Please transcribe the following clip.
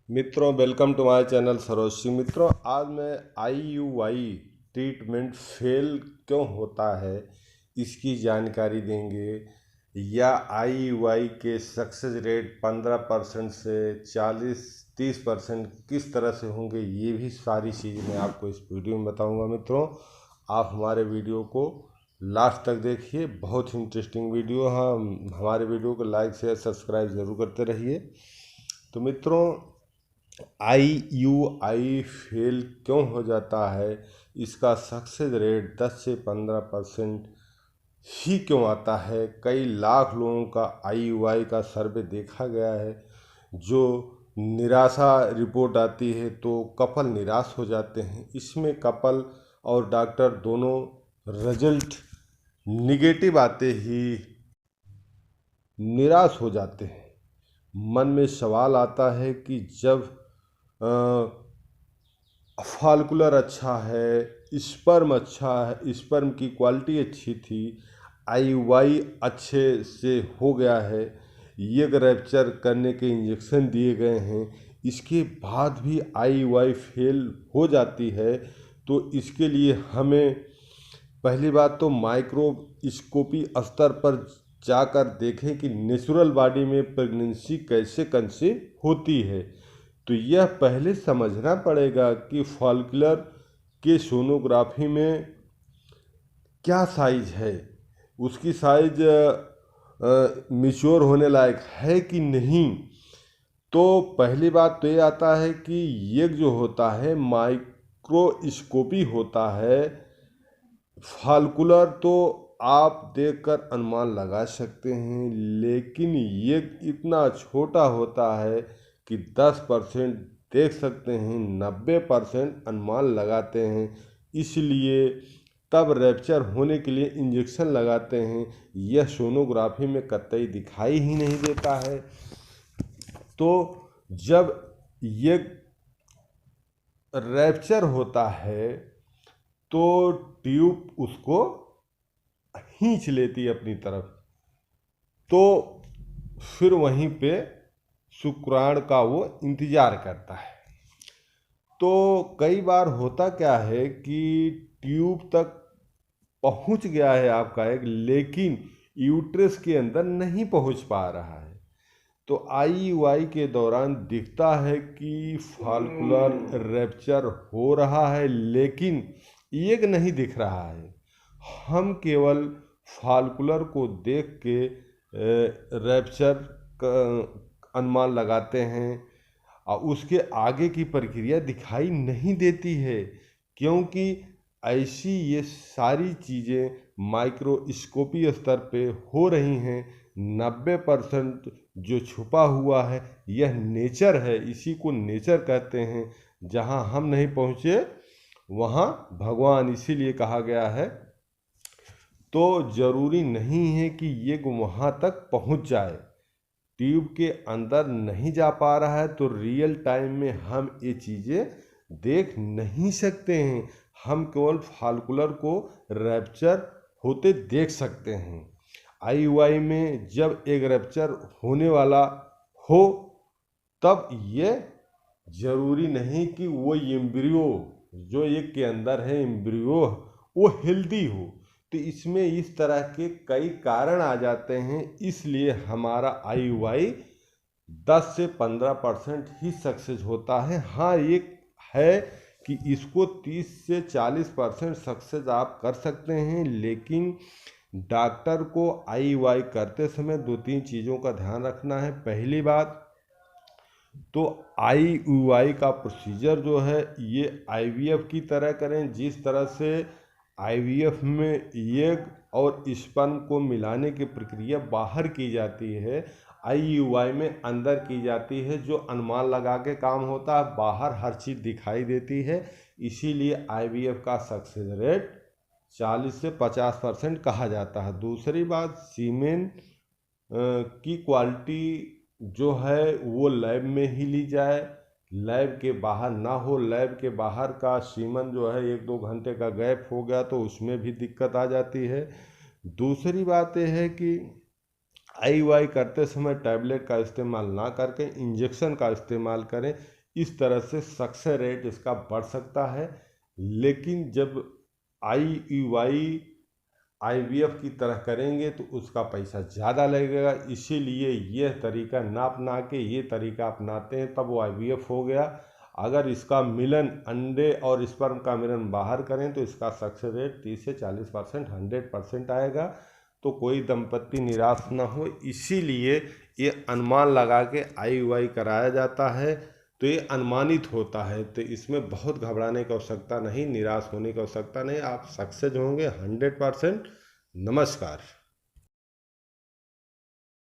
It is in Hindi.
मित्रों, welcome to my channel Saroj Singh. मित्रों, आज मैं IUI ट्रीटमेंट फेल क्यों होता है इसकी जानकारी देंगे, या IUI के सक्सेस रेट 15% से 40-30% किस तरह से होंगे, ये भी सारी चीज़ मैं आपको इस वीडियो में बताऊंगा। मित्रों, आप हमारे वीडियो को लास्ट तक देखिए, बहुत ही इंटरेस्टिंग वीडियो है। हमारे वीडियो को लाइक शेयर सब्सक्राइब ज़रूर करते रहिए। तो मित्रों, IUI फेल क्यों हो जाता है, इसका सक्सेस रेट 10 से 15% ही क्यों आता है। कई लाख लोगों का IUI का सर्वे देखा गया है। जो निराशा रिपोर्ट आती है तो कपल निराश हो जाते हैं। इसमें कपल और डॉक्टर दोनों रिजल्ट निगेटिव आते ही निराश हो जाते हैं। मन में सवाल आता है कि जब फॉलिकुलर अच्छा है, स्पर्म अच्छा है, स्पर्म की क्वालिटी अच्छी थी, IUI अच्छे से हो गया है, एग रैप्चर करने के इंजेक्शन दिए गए हैं, इसके बाद भी IUI फेल हो जाती है, तो इसके लिए हमें पहली बात तो माइक्रोस्कोपी स्तर पर जाकर देखें कि नेचुरल बॉडी में प्रेगनेंसी कैसे कंसीव होती है। तो यह पहले समझना पड़ेगा कि फॉलिकुलर के सोनोग्राफी में क्या साइज है, उसकी साइज मिच्योर होने लायक है कि नहीं। तो पहली बात तो ये आता है कि ये जो होता है माइक्रोस्कोपी होता है। फॉलिकुलर तो आप देखकर अनुमान लगा सकते हैं, लेकिन ये इतना छोटा होता है कि 10% देख सकते हैं, 90% अनुमान लगाते हैं। इसलिए तब रैप्चर होने के लिए इंजेक्शन लगाते हैं। यह सोनोग्राफी में कतई दिखाई ही नहीं देता है। तो जब ये रैप्चर होता है तो ट्यूब उसको खींच लेती है अपनी तरफ, तो फिर वहीं पे शुक्राणु का वो इंतजार करता है। तो कई बार होता क्या है कि ट्यूब तक पहुंच गया है आपका एग, लेकिन यूट्रस के अंदर नहीं पहुंच पा रहा है। तो IUI के दौरान दिखता है कि फॉलिकुलर रैप्चर हो रहा है, लेकिन एग नहीं दिख रहा है। हम केवल फॉलिकुलर को देख के रैप्चर का अनुमान लगाते हैं, और उसके आगे की प्रक्रिया दिखाई नहीं देती है, क्योंकि ऐसी ये सारी चीज़ें माइक्रोस्कोपी स्तर पे हो रही हैं। 90% जो छुपा हुआ है यह नेचर है, इसी को नेचर कहते हैं। जहाँ हम नहीं पहुँचे वहाँ भगवान, इसीलिए कहा गया है। तो ज़रूरी नहीं है कि ये वहाँ तक पहुँच जाए। ट्यूब के अंदर नहीं जा पा रहा है तो रियल टाइम में हम ये चीज़ें देख नहीं सकते हैं। हम केवल फॉलिकुलर को रैप्चर होते देख सकते हैं। IUI में जब एक रैप्चर होने वाला हो, तब ये जरूरी नहीं कि वो एम्ब्रियो जो एक के अंदर है, एम्ब्रियो वो हेल्दी हो। तो इसमें इस तरह के कई कारण आ जाते हैं, इसलिए हमारा IUI 10 से 15% ही सक्सेस होता है। हाँ, एक है कि इसको 30 से 40% सक्सेस आप कर सकते हैं, लेकिन डॉक्टर को IUI करते समय 2-3 चीज़ों का ध्यान रखना है। पहली बात तो IUI का प्रोसीजर जो है ये IVF की तरह करें। जिस तरह से IVF में एग और स्पर्म को मिलाने की प्रक्रिया बाहर की जाती है, IUI में अंदर की जाती है। जो अनुमान लगा के काम होता है, बाहर हर चीज़ दिखाई देती है। इसीलिए IVF का सक्सेस रेट 40 से 50% कहा जाता है। दूसरी बात, सीमेन की क्वालिटी जो है वो लैब में ही ली जाए, लैब के बाहर ना हो। लैब के बाहर का सीमन जो है 1-2 घंटे का गैप हो गया तो उसमें भी दिक्कत आ जाती है। दूसरी बात यह है कि IUI करते समय टैबलेट का इस्तेमाल ना करके इंजेक्शन का इस्तेमाल करें। इस तरह से सक्सेस रेट इसका बढ़ सकता है। लेकिन जब IUI IVF की तरह करेंगे तो उसका पैसा ज़्यादा लगेगा, इसीलिए यह तरीका ना अपना के ये तरीका अपनाते हैं तब वो IVF हो गया। अगर इसका मिलन अंडे और स्पर्म का मिलन बाहर करें तो इसका सक्सेस रेट 30 से 40%, 100% आएगा। तो कोई दंपत्ति निराश ना हो, इसीलिए ये अनुमान लगा के IUI कराया जाता है। तो ये अनुमानित होता है, तो इसमें बहुत घबराने की आवश्यकता नहीं, निराश होने की आवश्यकता नहीं, आप सक्सेस होंगे 100%। नमस्कार।